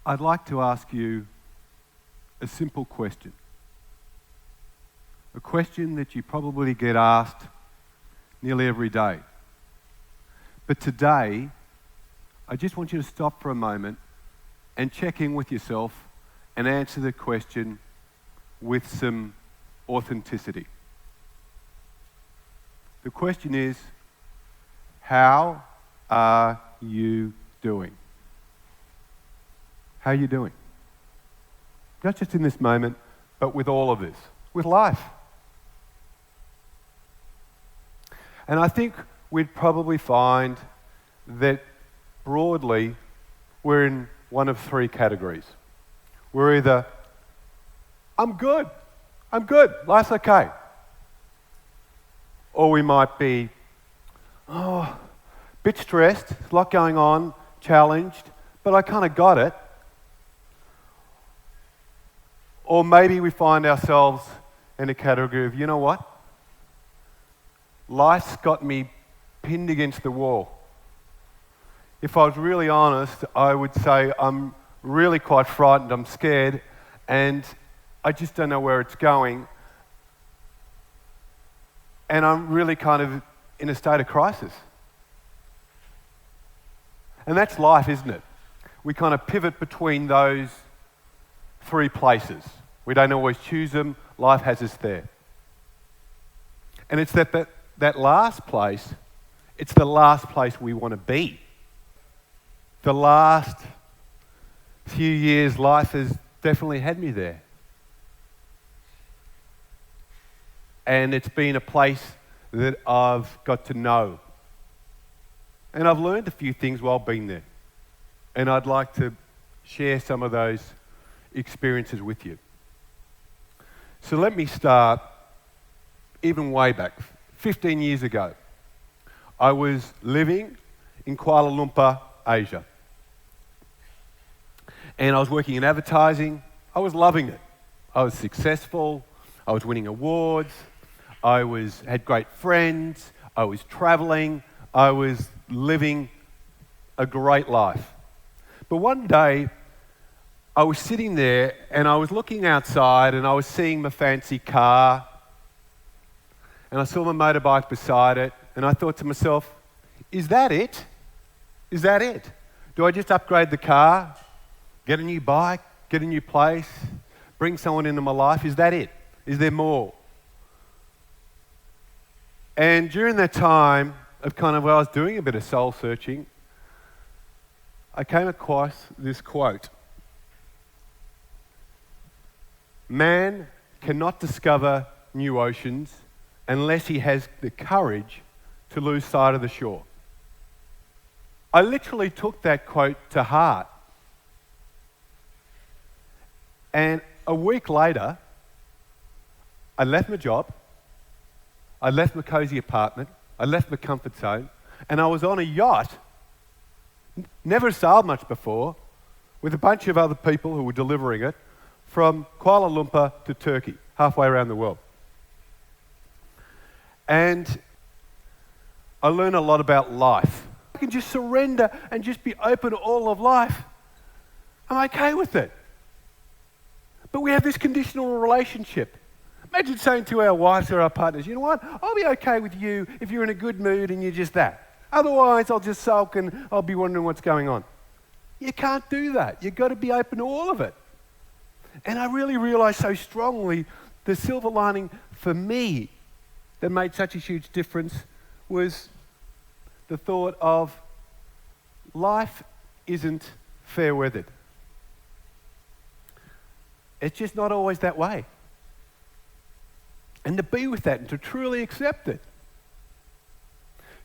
I'd like to ask you a simple question. A question that you probably get asked nearly every day. But today, I just want you to stop for a moment and check in with yourself and answer the question with some authenticity. The question is, how are you doing? How are you doing? Not just in this moment, but with all of this, with life. And I think we'd probably find that broadly we're in one of three categories. We're either, I'm good, life's okay. Or we might be, a bit stressed, a lot going on, challenged, but I kind of got it. Or maybe we find ourselves in a category of, you know what? Life's got me pinned against the wall. If I was really honest, I would say I'm really quite frightened, I'm scared, and I just don't know where it's going. And I'm really kind of in a state of crisis. And that's life, isn't it? We kind of pivot between those three places. We don't always choose them. Life has us there. And it's that last place, it's the last place we want to be. The last few years, life has definitely had me there. And it's been a place that I've got to know. And I've learned a few things while being there. And I'd like to share some of those experiences with you. So let me start even way back, 15 years ago. I was living in Kuala Lumpur, Asia. And I was working in advertising. I was loving it. I was successful. I was winning awards. I had great friends. I was traveling. I was living a great life. But one day, I was sitting there and I was looking outside and I was seeing my fancy car and I saw my motorbike beside it and I thought to myself, is that it? Is that it? Do I just upgrade the car, get a new bike, get a new place, bring someone into my life? Is that it? Is there more? And during that time of kind of where I was doing a bit of soul searching, I came across this quote. Man cannot discover new oceans unless he has the courage to lose sight of the shore. I literally took that quote to heart. And a week later, I left my job, I left my cozy apartment, I left my comfort zone, and I was on a yacht, never sailed much before, with a bunch of other people who were delivering it, from Kuala Lumpur to Turkey, halfway around the world. And I learned a lot about life. I can just surrender and just be open to all of life. I'm okay with it. But we have this conditional relationship. Imagine saying to our wives or our partners, you know what, I'll be okay with you if you're in a good mood and you're just that. Otherwise, I'll just sulk and I'll be wondering what's going on. You can't do that. You've got to be open to all of it. And I really realized so strongly the silver lining for me that made such a huge difference was the thought of life isn't fair-weathered. It's just not always that way. And to be with that and to truly accept it.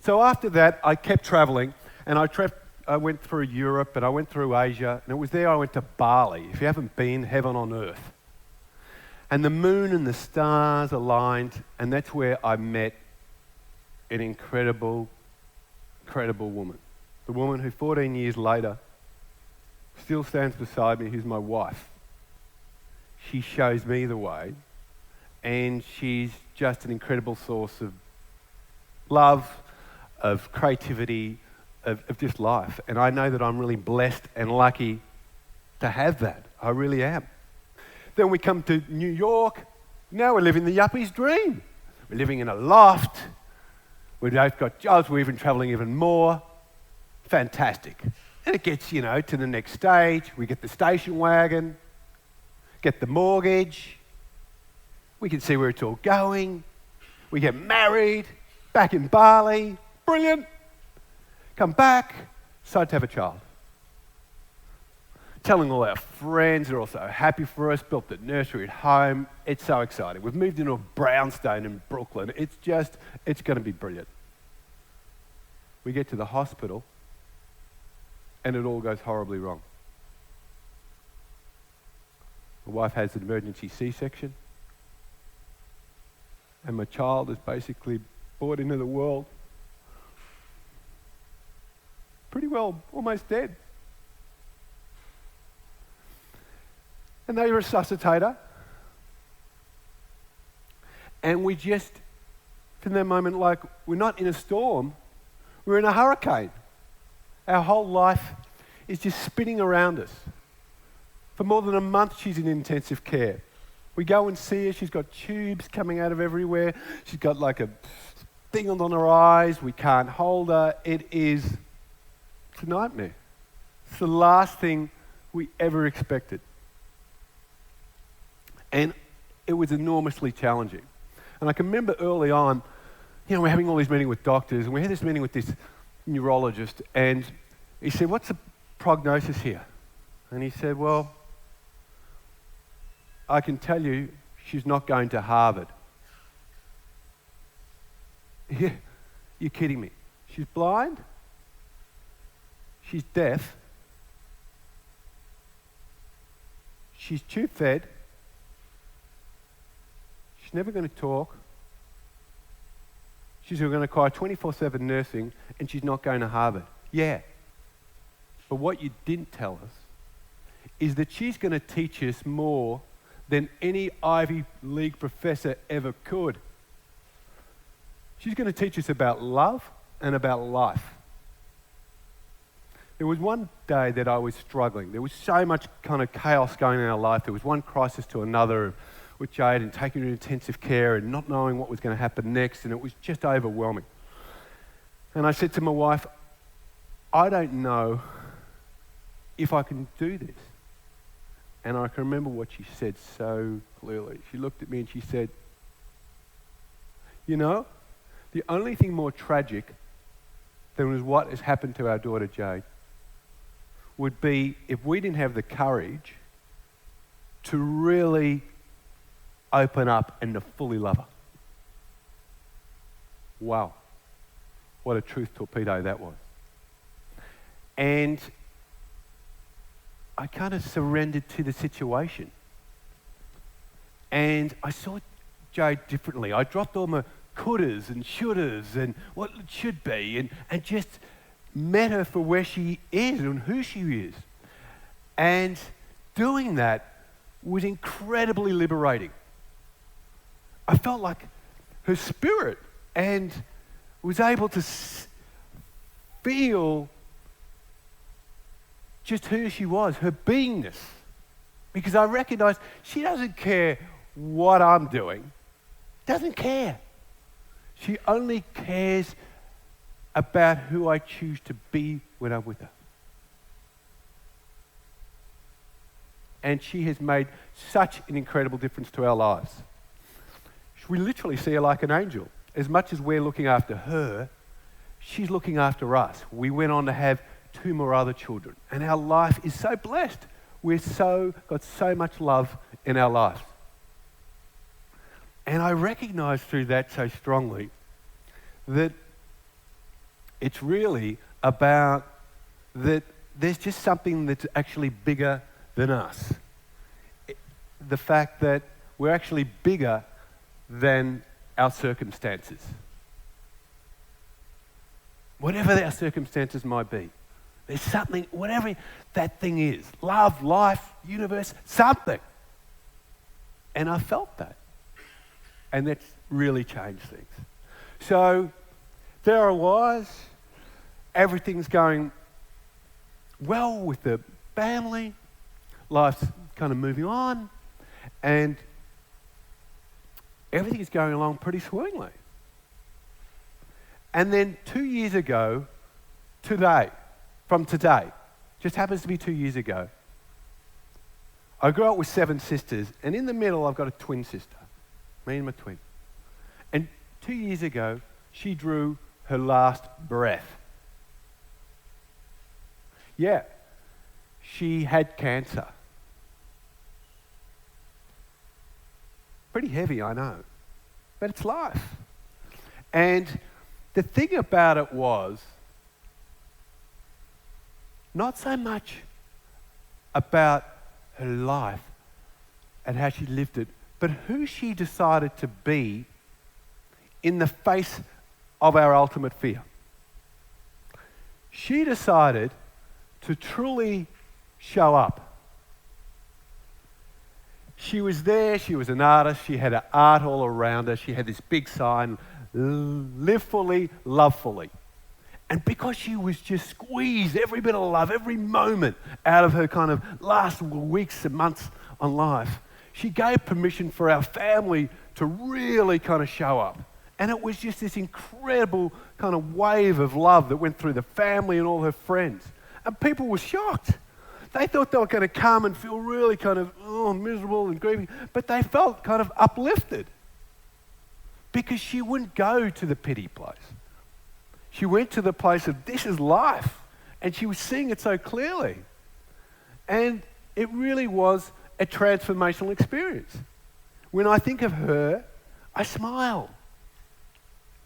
So after that, I kept traveling and I went through Europe and I went through Asia, and it was there I went to Bali. If you haven't been, heaven on earth. And the moon and the stars aligned, and that's where I met an incredible woman. The woman who 14 years later still stands beside me, who's my wife. She shows me the way, and she's just an incredible source of love, of creativity, of just life. And I know that I'm really blessed and lucky to have that. I really am. Then we come to New York. Now we're living the yuppie's dream. We're living in a loft. We've both got jobs. We're even traveling even more. Fantastic. And it gets, to the next stage. We get the station wagon, get the mortgage. We can see where it's all going. We get married, back in Bali. Brilliant. Come back, decide to have a child. Telling all our friends, they're all so happy for us, built the nursery at home. It's so exciting. We've moved into a brownstone in Brooklyn. It's going to be brilliant. We get to the hospital and it all goes horribly wrong. My wife has an emergency C-section and my child is basically brought into the world pretty well almost dead. And they resuscitate her. And we just, from that moment, like, we're not in a storm, we're in a hurricane. Our whole life is just spinning around us. For more than a month, she's in intensive care. We go and see her, she's got tubes coming out of everywhere. She's got like a thing on her eyes, we can't hold her. It's a nightmare. It's the last thing we ever expected. And it was enormously challenging. And I can remember early on, we're having all these meetings with doctors, and we had this meeting with this neurologist, and he said, "What's the prognosis here?" And he said, "Well, I can tell you she's not going to Harvard." Yeah, you're kidding me. She's blind, she's deaf, she's tube fed, she's never going to talk, she's going to require 24/7 nursing, and she's not going to Harvard. Yeah. But what you didn't tell us is that she's going to teach us more than any Ivy League professor ever could. She's going to teach us about love and about life. There was one day that I was struggling. There was so much kind of chaos going on in our life. There was one crisis to another with Jade and taking her to intensive care and not knowing what was going to happen next, and it was just overwhelming. And I said to my wife, "I don't know if I can do this." And I can remember what she said so clearly. She looked at me and she said, "The only thing more tragic than what has happened to our daughter Jade would be if we didn't have the courage to really open up and to fully love her." Wow. What a truth torpedo that was. And I kind of surrendered to the situation. And I saw Jade differently. I dropped all my couldas and shouldas and what it should be and just met her for where she is and who she is. And doing that was incredibly liberating. I felt like her spirit and was able to feel just who she was, her beingness. Because I recognized she doesn't care what I'm doing. Doesn't care. She only cares about who I choose to be when I'm with her. And she has made such an incredible difference to our lives. We literally see her like an angel. As much as we're looking after her, she's looking after us. We went on to have 2 more other children, and our life is so blessed. We've got so much love in our lives. And I recognize through that so strongly that it's really about that there's just something that's actually bigger than us. The fact that we're actually bigger than our circumstances. Whatever our circumstances might be. There's something, whatever that thing is, love, life, universe, something. And I felt that. And that's really changed things. So there I was. Everything's going well with the family. life's kind of moving on, and everything is going along pretty swimmingly. And then 2 years ago, from today, just happens to be 2 years ago, I grew up with 7 sisters, and in the middle I've got a twin sister, me and my twin. And 2 years ago, she drew her last breath. Yeah, she had cancer. Pretty heavy, I know, but it's life. And the thing about it was, not so much about her life and how she lived it, but who she decided to be in the face of our ultimate fear. She decided to truly show up. She was there, she was an artist, she had art all around her, she had this big sign, live fully, love fully. And because she was just squeezed every bit of love, every moment out of her kind of last weeks and months on life, she gave permission for our family to really kind of show up. And it was just this incredible kind of wave of love that went through the family and all her friends. And people were shocked. They thought they were going to come and feel really kind of miserable and grieving, but they felt kind of uplifted because she wouldn't go to the pity place. She went to the place of this is life, and she was seeing it so clearly. And it really was a transformational experience. When I think of her, I smile.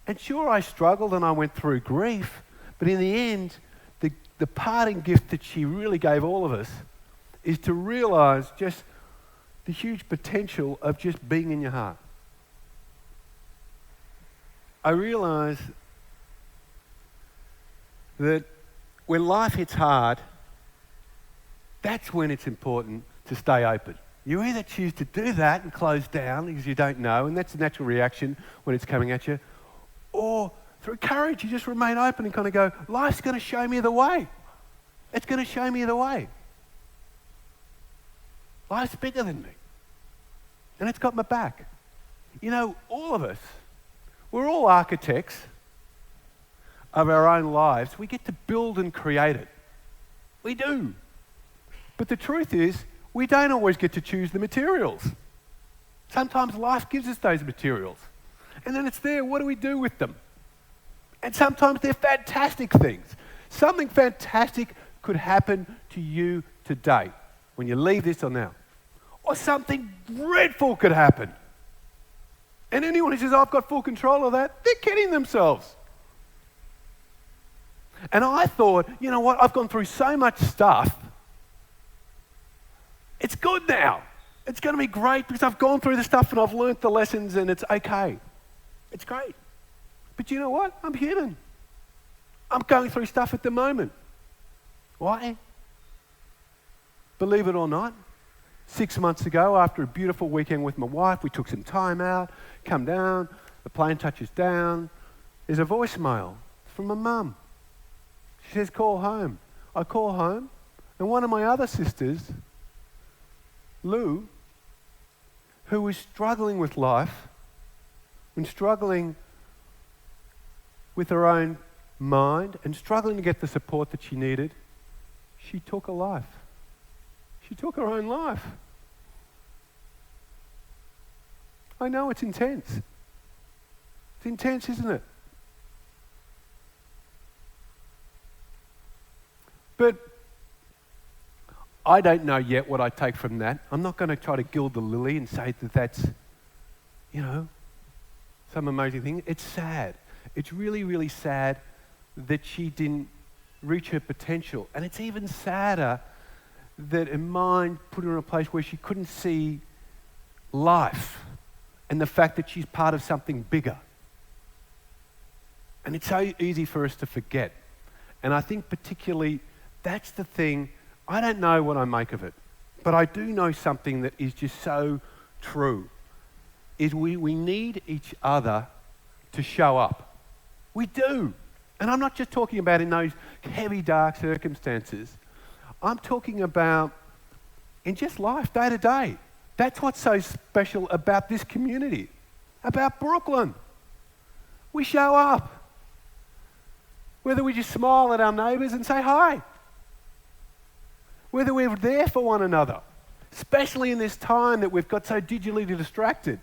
And sure, I struggled and I went through grief, but in the end, the parting gift that she really gave all of us is to realize just the huge potential of just being in your heart. I realize that when life hits hard, that's when it's important to stay open. You either choose to do that and close down because you don't know, and that's a natural reaction when it's coming at you, or through courage, you just remain open and kind of go, life's going to show me the way. It's going to show me the way. Life's bigger than me. And it's got my back. You know, all of us, we're all architects of our own lives. We get to build and create it. We do. But the truth is, we don't always get to choose the materials. Sometimes life gives us those materials. And then it's there, what do we do with them? And sometimes they're fantastic things. Something fantastic could happen to you today when you leave this or now. Or something dreadful could happen. And anyone who says, I've got full control of that, they're kidding themselves. And I thought, you know what, I've gone through so much stuff. It's good now. It's going to be great because I've gone through the stuff and I've learnt the lessons and it's okay. It's great. But you know what? I'm human. I'm going through stuff at the moment. Why? Believe it or not, 6 months ago, after a beautiful weekend with my wife, we took some time out, come down, the plane touches down. There's a voicemail from my mum. She says, call home. I call home, and one of my other sisters, Lou, who was struggling with life and struggling with her own mind and struggling to get the support that she needed, she took a life. She took her own life. I know it's intense. It's intense, isn't it? But I don't know yet what I take from that. I'm not going to try to gild the lily and say that that's, some amazing thing. It's sad. It's really, really sad that she didn't reach her potential. And it's even sadder that her mind put her in a place where she couldn't see life and the fact that she's part of something bigger. And it's so easy for us to forget. And I think particularly that's the thing. I don't know what I make of it, but I do know something that is just so true, is we need each other to show up. We do. And I'm not just talking about in those heavy, dark circumstances. I'm talking about in just life, day to day. That's what's so special about this community, about Brooklyn. We show up. Whether we just smile at our neighbours and say hi. Whether we're there for one another, especially in this time that we've got so digitally distracted.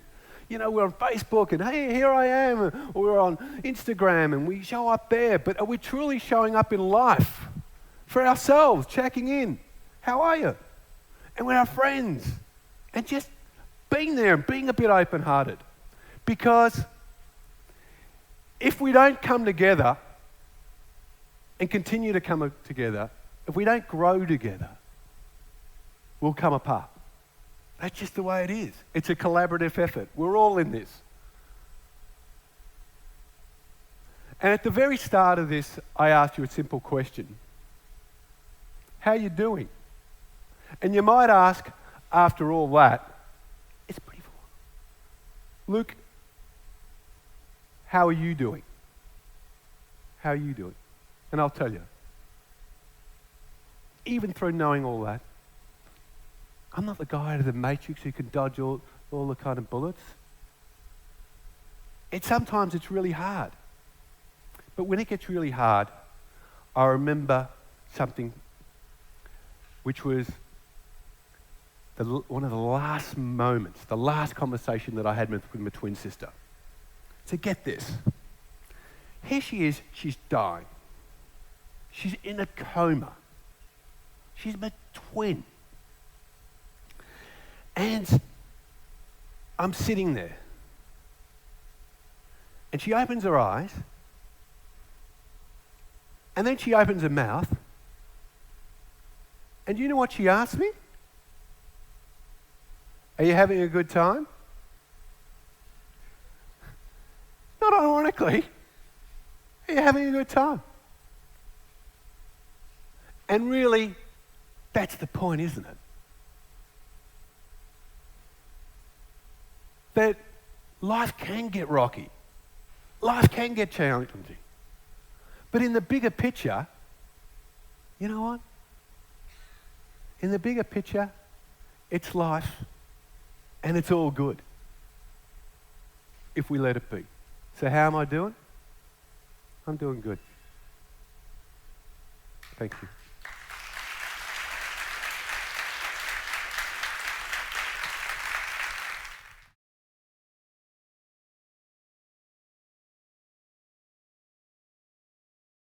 You know, we're on Facebook and, hey, here I am, or we're on Instagram and we show up there. But are we truly showing up in life for ourselves, checking in? How are you? And with our friends. And just being there and being a bit open-hearted. Because if we don't come together and continue to come together, if we don't grow together, we'll come apart. That's just the way it is. It's a collaborative effort. We're all in this. And at the very start of this, I asked you a simple question. How are you doing? And you might ask, after all that, it's pretty full. Luke, how are you doing? How are you doing? And I'll tell you, even through knowing all that, I'm not the guy out of the Matrix who can dodge all the kind of bullets. Sometimes it's really hard. But when it gets really hard, I remember something which was one of the last moments, the last conversation that I had with my twin sister. So get this. Here she is, she's dying. She's in a coma. She's my twin. And I'm sitting there. And she opens her eyes. And then she opens her mouth. And do you know what she asked me? Are you having a good time? Not ironically. Are you having a good time? And really, that's the point, isn't it? That life can get rocky. Life can get challenging. But in the bigger picture, you know what? In the bigger picture, it's life and it's all good if we let it be. So how am I doing? I'm doing good. Thank you.